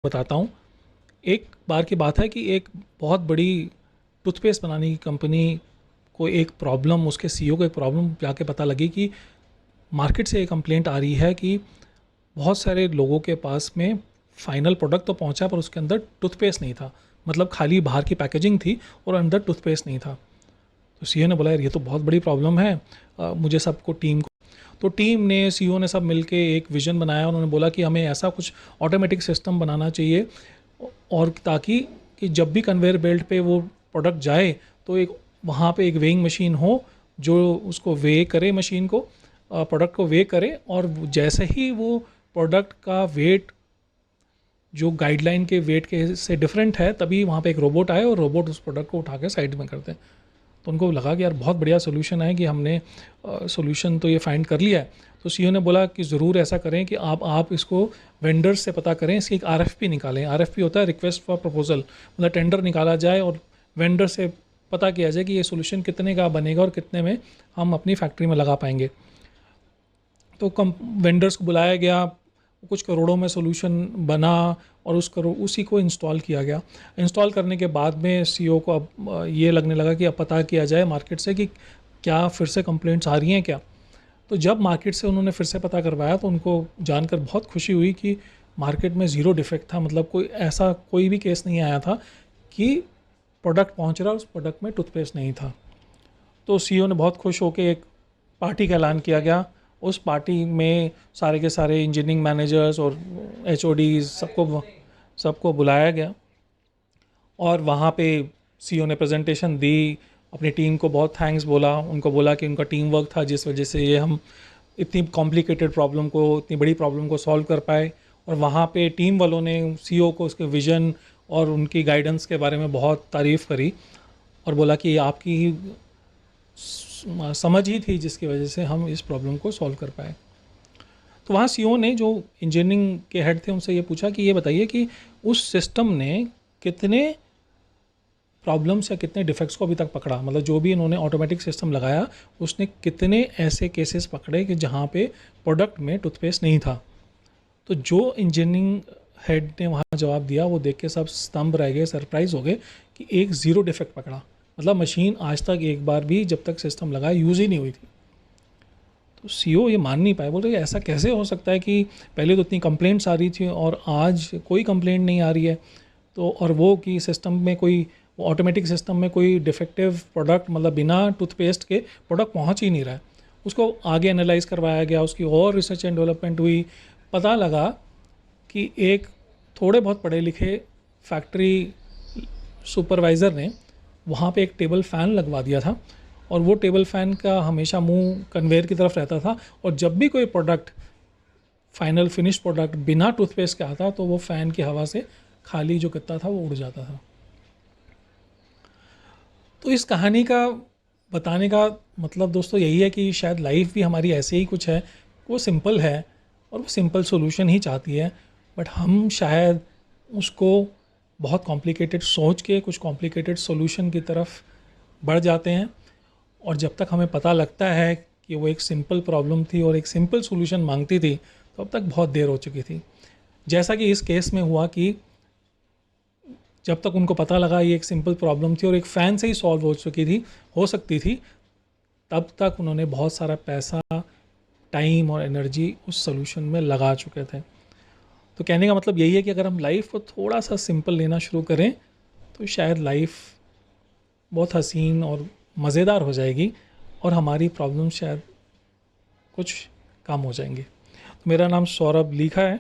बताता हूँ। एक बार की बात है कि एक बहुत बड़ी टूथपेस्ट बनाने की कंपनी को एक प्रॉब्लम, उसके सीईओ को एक प्रॉब्लम जाके पता लगी कि मार्केट से एक कंप्लेंट आ रही है कि बहुत सारे लोगों के पास में फाइनल प्रोडक्ट तो पहुंचा पर उसके अंदर टूथपेस्ट नहीं था। मतलब खाली बाहर की पैकेजिंग थी और अंदर टूथपेस्ट नहीं था। तो सीईओ ने बोला यार ये तो बहुत बड़ी प्रॉब्लम है, मुझे सबको टीम को तो टीम ने सीईओ ने सब मिलके एक विज़न बनाया। उन्होंने बोला कि हमें ऐसा कुछ ऑटोमेटिक सिस्टम बनाना चाहिए और ताकि कि जब भी कन्वेयर बेल्ट पे वो प्रोडक्ट जाए तो एक वहाँ पे एक वेइंग मशीन हो जो उसको वे करे, मशीन को प्रोडक्ट को वे करे, और जैसे ही वो प्रोडक्ट का वेट जो गाइडलाइन के वेट के से डिफरेंट है तभी वहाँ पे एक रोबोट आए और रोबोट उस प्रोडक्ट को उठा के साइड में कर दे। तो उनको लगा कि यार बहुत बढ़िया सोल्यूशन है कि हमने सोल्यूशन तो ये फाइंड कर लिया है। तो सीईओ ने बोला कि ज़रूर ऐसा करें कि आप इसको वेंडर्स से पता करें, इसकी एक आरएफपी निकालें। आरएफपी होता है रिक्वेस्ट फॉर प्रपोजल, मतलब टेंडर निकाला जाए और वेंडर से पता किया जाए कि ये सोल्यूशन कितने का बनेगा और कितने में हम अपनी फैक्ट्री में लगा पाएंगे। तो वेंडर्स को बुलाया गया, कुछ करोड़ों में सोल्यूशन बना और उसी को इंस्टॉल किया गया। इंस्टॉल करने के बाद में सीईओ को अब ये लगने लगा कि अब पता किया जाए मार्केट से कि क्या फिर से कंप्लेंट्स आ रही हैं क्या। तो जब मार्केट से उन्होंने फिर से पता करवाया तो उनको जानकर बहुत खुशी हुई कि मार्केट में ज़ीरो डिफेक्ट था। मतलब कोई भी केस नहीं आया था कि प्रोडक्ट पहुंच रहा उस प्रोडक्ट में टूथपेस्ट नहीं था। तो सीईओ ने बहुत खुश होकर एक पार्टी का ऐलान किया गया। उस पार्टी में सारे के सारे इंजीनियरिंग मैनेजर्स और एचओडीज सबको बुलाया गया और वहाँ पे सीईओ ने प्रेजेंटेशन दी, अपनी टीम को बहुत थैंक्स बोला, उनको बोला कि उनका टीम वर्क था जिस वजह से ये हम इतनी कॉम्प्लिकेटेड प्रॉब्लम को, इतनी बड़ी प्रॉब्लम को सॉल्व कर पाए। और वहाँ पे टीम वालों ने सीईओ को उसके विज़न और उनकी गाइडेंस के बारे में बहुत तारीफ़ करी और बोला कि आपकी समझ ही थी जिसकी वजह से हम इस प्रॉब्लम को सॉल्व कर पाए। तो वहाँ सीईओ ने जो इंजीनियरिंग के हेड थे उनसे ये पूछा कि ये बताइए कि उस सिस्टम ने कितने प्रॉब्लम्स या कितने डिफेक्ट्स को अभी तक पकड़ा। मतलब जो भी इन्होंने ऑटोमेटिक सिस्टम लगाया उसने कितने ऐसे केसेस पकड़े कि जहाँ पे प्रोडक्ट में टूथपेस्ट नहीं था। तो जो इंजीनियरिंग हेड ने वहाँ जवाब दिया वो देख के सब स्तंभ रह गए, सरप्राइज हो गए कि एक ज़ीरो डिफेक्ट पकड़ा। मतलब मशीन आज तक एक बार भी जब तक सिस्टम लगा यूज़ ही नहीं हुई थी। तो सीईओ ये मान नहीं पाए, बोल रहे ऐसा कैसे हो सकता है कि पहले तो इतनी कंप्लेंट्स आ रही थी और आज कोई कंप्लेंट नहीं आ रही है। तो और वो कि सिस्टम में कोई ऑटोमेटिक सिस्टम में कोई डिफेक्टिव प्रोडक्ट, मतलब बिना टूथपेस्ट के प्रोडक्ट पहुंच ही नहीं रहा है। उसको आगे एनालाइज करवाया गया, उसकी और रिसर्च एंड डेवलपमेंट हुई। पता लगा कि एक थोड़े बहुत पढ़े लिखे फैक्ट्री सुपरवाइज़र ने वहाँ पे एक टेबल फ़ैन लगवा दिया था और वो टेबल फ़ैन का हमेशा मुंह कन्वेयर की तरफ रहता था और जब भी कोई प्रोडक्ट फाइनल फिनिश प्रोडक्ट बिना टूथपेस्ट के आता तो वो फ़ैन की हवा से खाली जो कितना था वो उड़ जाता था। तो इस कहानी का बताने का मतलब दोस्तों यही है कि शायद लाइफ भी हमारी ऐसे ही कुछ है, वो सिंपल है और वो सिंपल सॉल्यूशन ही चाहती है, बट हम शायद उसको बहुत कॉम्प्लिकेटेड सोच के कुछ कॉम्प्लिकेटेड सॉल्यूशन की तरफ बढ़ जाते हैं। और जब तक हमें पता लगता है कि वो एक सिंपल प्रॉब्लम थी और एक सिंपल सॉल्यूशन मांगती थी तो अब तक बहुत देर हो चुकी थी। जैसा कि इस केस में हुआ कि जब तक उनको पता लगा ये एक सिंपल प्रॉब्लम थी और एक फ़ैन से ही सॉल्व हो सकती थी, तब तक उन्होंने बहुत सारा पैसा, टाइम और एनर्जी उस सॉल्यूशन में लगा चुके थे। तो कहने का मतलब यही है कि अगर हम लाइफ को थोड़ा सा सिंपल लेना शुरू करें तो शायद लाइफ बहुत हसीन और मज़ेदार हो जाएगी और हमारी प्रॉब्लम शायद कुछ कम हो जाएंगी। तो मेरा नाम सौरभ लीखा है